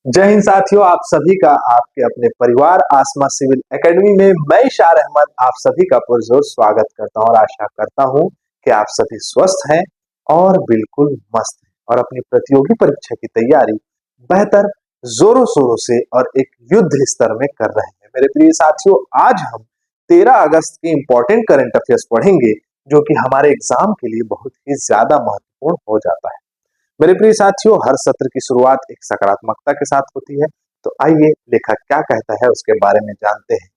जय हिंद साथियों, आप सभी का आपके अपने परिवार आसमा सिविल एकेडमी में मैं इशार अहमद आप सभी का पुरजोर स्वागत करता हूं और आशा करता हूं कि आप सभी स्वस्थ हैं और बिल्कुल मस्त हैं और अपनी प्रतियोगी परीक्षा की तैयारी बेहतर जोरों शोरों से और एक युद्ध स्तर में कर रहे हैं। मेरे प्रिय साथियों, आज हम 13 अगस्त के इंपॉर्टेंट करंट अफेयर्स पढ़ेंगे जो कि हमारे एग्जाम के लिए बहुत ही ज्यादा महत्वपूर्ण हो जाता है। मेरे प्रिय साथियों, हर सत्र की शुरुआत एक सकारात्मकता के साथ होती है। तो आइए लेखक क्या कहता है उसके बारे में जानते हैं।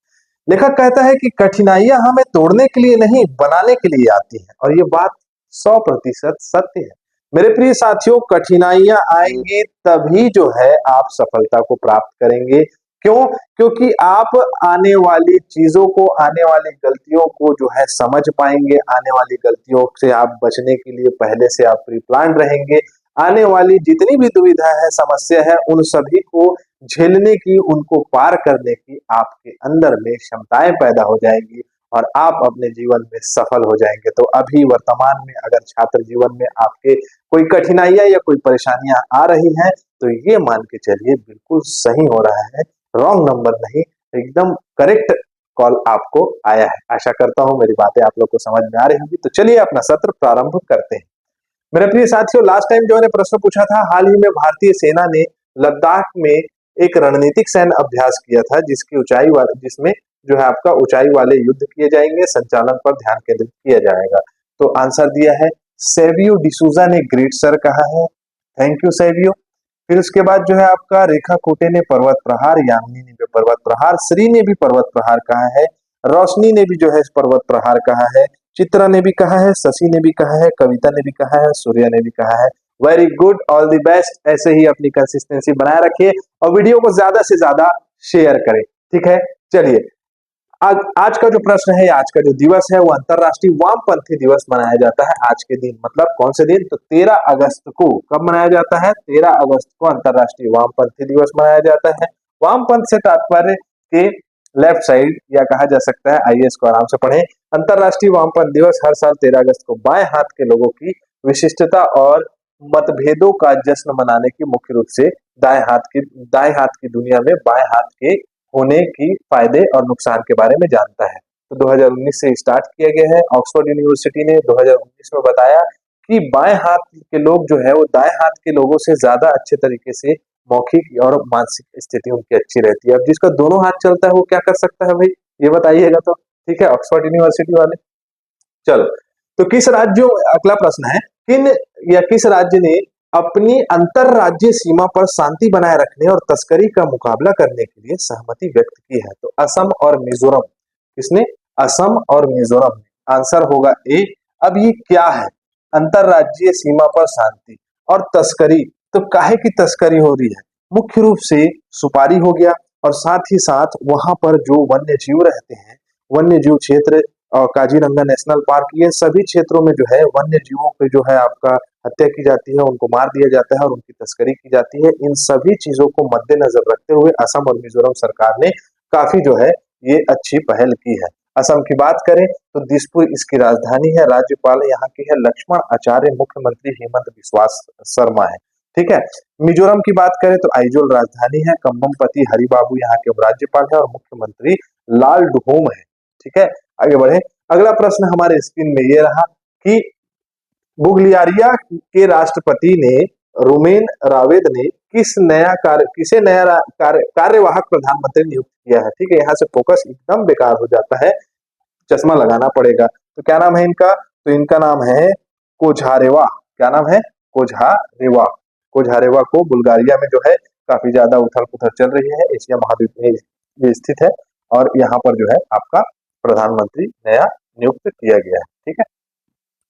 लेखक कहता है कि कठिनाइयां हमें तोड़ने के लिए नहीं बनाने के लिए आती हैं और ये बात 100% सत्य है। मेरे प्रिय साथियों, कठिनाइयां आएंगी तभी जो है आप सफलता को प्राप्त करेंगे। क्यों? क्योंकि आप आने वाली चीजों को, आने वाली गलतियों को जो है समझ पाएंगे। आने वाली गलतियों से आप बचने के लिए पहले से आप प्री प्लान रहेंगे। आने वाली जितनी भी दुविधा है, समस्या है, उन सभी को झेलने की, उनको पार करने की आपके अंदर में क्षमताएं पैदा हो जाएंगी और आप अपने जीवन में सफल हो जाएंगे। तो अभी वर्तमान में अगर छात्र जीवन में आपके कोई कठिनाइयां या कोई परेशानियां आ रही हैं तो ये मान के चलिए बिल्कुल सही हो रहा है, रॉन्ग नंबर नहीं, एकदम करेक्ट कॉल आपको आया है। आशा करता हूं मेरी बातें आप लोग को समझ में आ रही होंगी। तो चलिए अपना सत्र प्रारंभ करते हैं। मेरे प्रिय साथियों, लास्ट टाइम जो मैंने प्रश्न पूछा था, हाल ही में भारतीय सेना ने लद्दाख में एक रणनीतिक सैन्य अभ्यास किया था जिसमें जो है आपका ऊंचाई वाले युद्ध किए जाएंगे, संचालन पर ध्यान केंद्रित किया जाएगा। तो आंसर दिया है सेवियो डिसूजा ने ग्रेट सर कहा है। Thank you Savio. फिर उसके बाद जो है आपका रेखा कोटे ने पर्वत प्रहार, यामिनी ने भी पर्वत प्रहार, श्री ने भी पर्वत प्रहार कहा है, रोशनी ने भी जो है पर्वत प्रहार कहा है, चित्रा ने भी कहा है, शशि ने भी कहा है, कविता ने भी कहा है, सूर्या ने भी कहा है। Very good, all the best. ऐसे ही अपनी कंसिस्टेंसी बनाए रखिए और वीडियो को ज्यादा से ज्यादा शेयर करें। ठीक है, चलिए आज का जो प्रश्न है, आज का जो दिवस है वो अंतरराष्ट्रीय वामपंथी दिवस मनाया जाता है। आज के दिन मतलब कौन से दिन? तो 13 अगस्त को। कब मनाया जाता है? 13 अगस्त को अंतरराष्ट्रीय वामपंथी दिवस मनाया जाता है। वामपंथ से तात्पर्य के लेफ्ट साइड या कहा जा सकता है, आइए इसको आराम से पढ़ें। अंतरराष्ट्रीय वामपंथ दिवस हर साल 13 अगस्त को बाएं हाथ के लोगों की विशिष्टता और मतभेदों का जश्न मनाने की मुख्य रूप से दाएं हाथ की दुनिया में बाएं हाथ के होने की फायदे और नुकसान के बारे में जानता है। तो 2019 से स्टार्ट किया गया है। ऑक्सफोर्ड यूनिवर्सिटी ने 2019 में बताया कि बाएं हाथ के लोग जो है वो दाएं हाथ के लोगों से ज्यादा अच्छे तरीके से मौखिक और मानसिक स्थिति उनकी अच्छी रहती है। अब जिसका दोनों हाथ चलता है वो क्या कर सकता है भाई, ये बताइएगा। तो ठीक है, ऑक्सफोर्ड यूनिवर्सिटी वाले। चलो, तो किस राज्यों, अगला प्रश्न है, किस राज्य ने अपनी अंतरराज्यीय सीमा पर शांति बनाए रखने और तस्करी का मुकाबला करने के लिए सहमति व्यक्त की है? तो असम और मिजोरम। किसने? असम और मिजोरम ने। आंसर होगा ए। अब ये क्या है? अंतरराज्यीय सीमा पर शांति और तस्करी। तो काहे की तस्करी हो रही है? मुख्य रूप से सुपारी हो गया और साथ ही साथ वहां पर जो वन्य जीव रहते हैं, वन्य जीव क्षेत्र और काजीरंगा नेशनल पार्क, ये सभी क्षेत्रों में जो है वन्य जीवों पे जो है आपका हत्या की जाती है, उनको मार दिया जाता है और उनकी तस्करी की जाती है। इन सभी चीजों को मद्देनजर रखते हुए असम और मिजोरम सरकार ने काफी जो है ये अच्छी पहल की है। असम की बात करें तो दिसपुर इसकी राजधानी है। राज्यपाल यहाँ की है लक्ष्मण आचार्य, मुख्यमंत्री हेमंत बिस्वास शर्मा है। ठीक है। मिजोरम की बात करें तो आइजोल राजधानी है। कंबमपति हरिबाबू यहाँ के राज्यपाल है और मुख्यमंत्री लाल डुहोम है। ठीक है, आगे बढ़े। अगला प्रश्न हमारे स्क्रीन में ये रहा कि बुल्गारिया के राष्ट्रपति ने रोमेन रावेद ने किसे नया कार्यवाहक प्रधानमंत्री नियुक्त किया है? ठीक है, यहाँ से फोकस एकदम बेकार हो जाता है, चश्मा लगाना पड़ेगा। तो क्या नाम है इनका? तो इनका नाम है कोझारेवा। क्या नाम है? कोझारेवा। कोझारेवा को बुल्गारिया में जो है काफी ज्यादा उथल पुथल चल रही है, एशिया महाद्वीप में ये स्थित है और यहाँ पर जो है आपका प्रधानमंत्री नया नियुक्त किया गया है। ठीक है,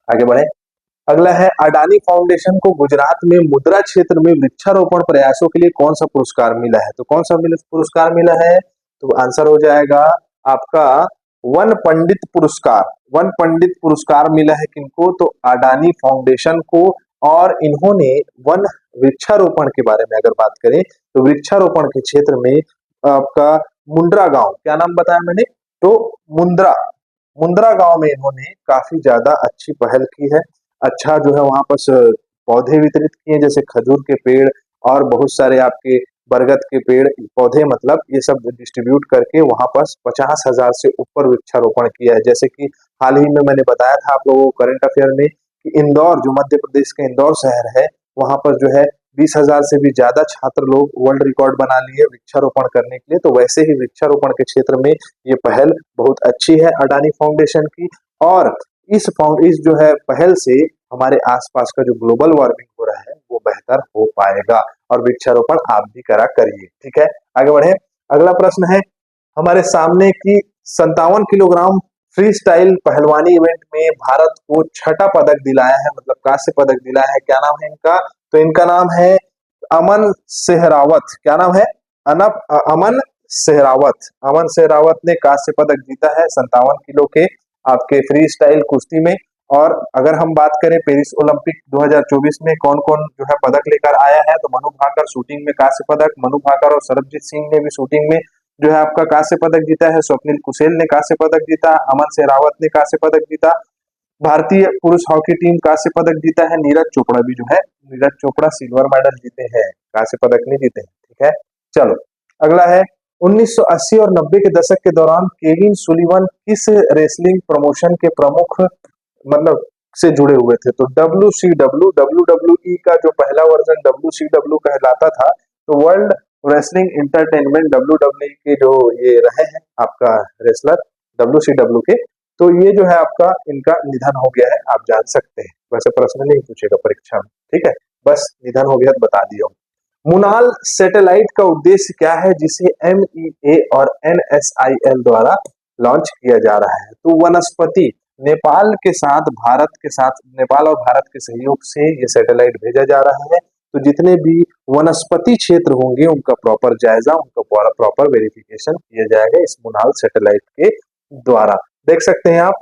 आगे बढ़े। अगला है अडानी फाउंडेशन को गुजरात में मुद्रा क्षेत्र में वृक्षारोपण प्रयासों के लिए कौन सा पुरस्कार मिला है? तो कौन सा पुरस्कार मिला है? तो आंसर हो जाएगा आपका वन पंडित पुरस्कार। वन पंडित पुरस्कार मिला है किनको? तो अडानी फाउंडेशन को। और इन्होंने वन वृक्षारोपण के बारे में अगर बात करें तो वृक्षारोपण के क्षेत्र में आपका मुंद्रा गांव, क्या नाम बताया मैंने? तो मुंद्रा गांव में इन्होंने काफी ज्यादा अच्छी पहल की है। अच्छा जो है वहां पर पौधे वितरित किए, जैसे खजूर के पेड़ और बहुत सारे आपके बरगद के पेड़ पौधे मतलब ये सब डिस्ट्रीब्यूट करके वहां पर 50,000 से ऊपर वृक्षारोपण किया है। जैसे कि हाल ही में मैंने बताया था आप लोगों को करंट अफेयर में कि इंदौर, जो मध्य प्रदेश के इंदौर शहर है, वहां पर जो है 20,000 से भी ज्यादा छात्र लोग वर्ल्ड रिकॉर्ड बना लिए वृक्षारोपण करने के लिए। तो वैसे ही वृक्षारोपण के क्षेत्र में ये पहल बहुत अच्छी है अडानी फाउंडेशन की। और इस जो है पहल से हमारे आसपास का जो ग्लोबल वार्मिंग हो रहा है वो बेहतर हो पाएगा। और वृक्षारोपण आप भी करा करिए, ठीक है। आगे बढ़े, अगला प्रश्न है हमारे सामने की 57 किलोग्राम फ्री स्टाइल पहलवानी इवेंट में भारत को छठा पदक दिलाया है, मतलब कांस्य पदक दिलाया है। क्या नाम है इनका? तो इनका नाम है अमन सेहरावत। क्या नाम है? अमन सेहरावत। अमन सेहरावत ने कांस्य पदक जीता है 57 किलो के आपके फ्री स्टाइल कुश्ती में। और अगर हम बात करें पेरिस ओलंपिक 2024 में कौन कौन जो है पदक लेकर आया है, तो मनु भाकर शूटिंग में कांस्य पदक, मनु भाकर और सरबजीत सिंह ने भी शूटिंग में जो है आपका कांस्य पदक जीता है। स्वप्निल कुशेल ने कांस्य पदक जीता, अमन सेहरावत ने कांस्य पदक जीता। भारतीय पुरुष हॉकी टीम कांस्य पदक जीता है। नीरज चोपड़ा भी जो है, नीरज चोपड़ा सिल्वर मेडल जीते हैं, कांस्य पदक नहीं जीते हैं, ठीक है। चलो अगला है 1980 और 90 के दशक के दौरान केविन सुलिवन किस रेसलिंग प्रमोशन के प्रमुख मतलब से जुड़े हुए थे? तो WWE का जो पहला वर्जन WCW कहलाता था, तो वर्ल्ड रेसलिंग इंटरटेनमेंट WWE के जो ये रहे हैं आपका रेसलर WCW के, तो ये जो है आपका इनका निधन हो गया है, आप जान सकते हैं। वैसे प्रश्न नहीं पूछेगा परीक्षा में, ठीक है, बस निधन हो गया तो बता दिया। मुनाल सैटेलाइट का उद्देश्य क्या है जिसे MEA और NSIL द्वारा लॉन्च किया जा रहा है? तो वनस्पति, नेपाल के साथ भारत के साथ, नेपाल और भारत के सहयोग से ये सैटेलाइट भेजा जा रहा है। तो जितने भी वनस्पति क्षेत्र होंगे उनका प्रॉपर जायजा, उनका प्रॉपर वेरिफिकेशन किया जाएगा इस मुनाल सैटेलाइट के द्वारा। देख सकते हैं आप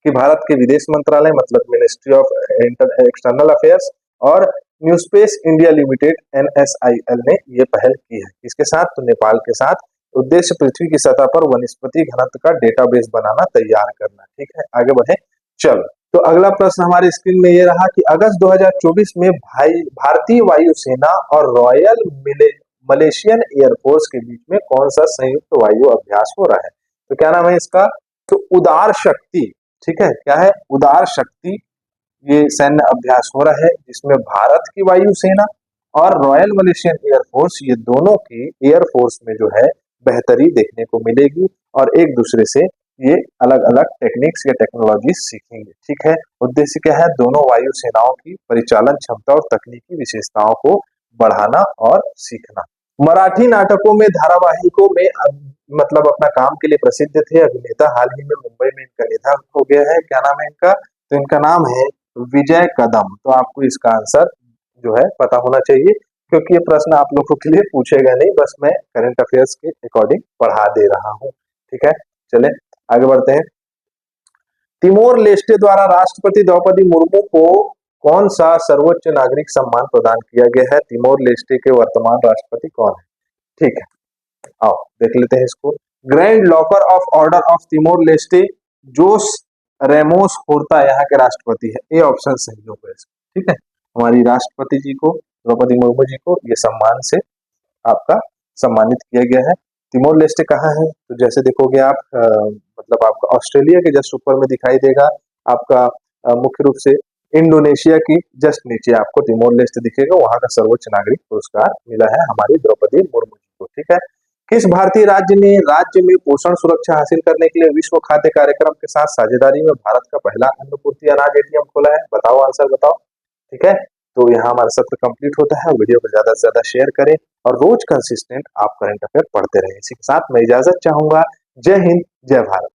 कि भारत के विदेश मंत्रालय मतलब मिनिस्ट्री ऑफ एक्सटर्नल अफेयर्स और new space India limited NSIL ने ये पहल की है। इसके साथ तो नेपाल के साथ उद्देश्य पृथ्वी की सतह पर वनस्पति घनत्व का डेटाबेस बनाना, तैयार करना, ठीक है। आगे बढ़े, चलो तो अगला प्रश्न हमारी स्क्रीन में ये रहा कि अगस्त 2024 में भारतीय वायुसेना और रॉयल मलेशियन एयरफोर्स के बीच में कौन सा संयुक्त वायु अभ्यास हो रहा है? तो क्या नाम है इसका? तो उदार शक्ति, ठीक है, क्या है? उदार शक्ति ये सैन्य अभ्यास हो रहा है जिसमें भारत की वायुसेना और रॉयल मलेशियन एयरफोर्स, ये दोनों की एयरफोर्स में जो है बेहतरी देखने को मिलेगी और एक दूसरे से ये अलग अलग टेक्निक्स या टेक्नोलॉजी सीखेंगे, ठीक है। उद्देश्य क्या है? दोनों वायु सेनाओं की परिचालन क्षमता और तकनीकी विशेषताओं को बढ़ाना और सीखना। मराठी नाटकों में, धारावाहिकों में मतलब अपना काम के लिए प्रसिद्ध थे अभिनेता। हाल ही में मुंबई में इनका निधन हो गया है। क्या नाम है इनका? तो इनका नाम है विजय कदम। तो आपको इसका आंसर जो है पता होना चाहिए, क्योंकि ये प्रश्न आप लोगों के लिए पूछेगा नहीं, बस मैं करंट अफेयर्स के अकॉर्डिंग पढ़ा दे रहा हूँ, ठीक है। चले आगे बढ़ते हैं। तिमोर लेस्टे द्वारा राष्ट्रपति द्रौपदी मुर्मू को कौन सा सर्वोच्च नागरिक सम्मान प्रदान किया गया है? तिमोर लेस्टे के वर्तमान राष्ट्रपति कौन है? ठीक है, आओ देख लेते हैं इसको। Grand collar of order of Timor Leste Jose Ramos Horta यहाँ के राष्ट्रपति है। ए ऑप्शन सही होगा इसका, ठीक है। हमारी राष्ट्रपति जी को, द्रौपदी मुर्मू जी को ये सम्मान से आपका सम्मानित किया गया है। तिमोर लेस्टे कहाँ है? तो जैसे देखोगे आप मतलब आपका ऑस्ट्रेलिया के जस्ट ऊपर में दिखाई देगा, आपका मुख्य रूप से इंडोनेशिया की जस्ट नीचे आपको तिमोर लेस्टे दिखेगा। वहां का सर्वोच्च नागरिक पुरस्कार मिला है हमारी द्रौपदी मुर्मू जी को, ठीक है। किस भारतीय राज्य में पोषण सुरक्षा हासिल करने के लिए विश्व खाद्य कार्यक्रम के साथ साझेदारी में भारत का पहला अन्नपूर्ति अनाज ATM खोला है? बताओ, आंसर बताओ, ठीक है। तो यहाँ हमारा सत्र कंप्लीट होता है। वीडियो को ज्यादा से ज्यादा शेयर करें और रोज कंसिस्टेंट आप करंट अफेयर पढ़ते रहें। इसी के साथ मैं इजाजत चाहूंगा। जय हिंद, जय भारत।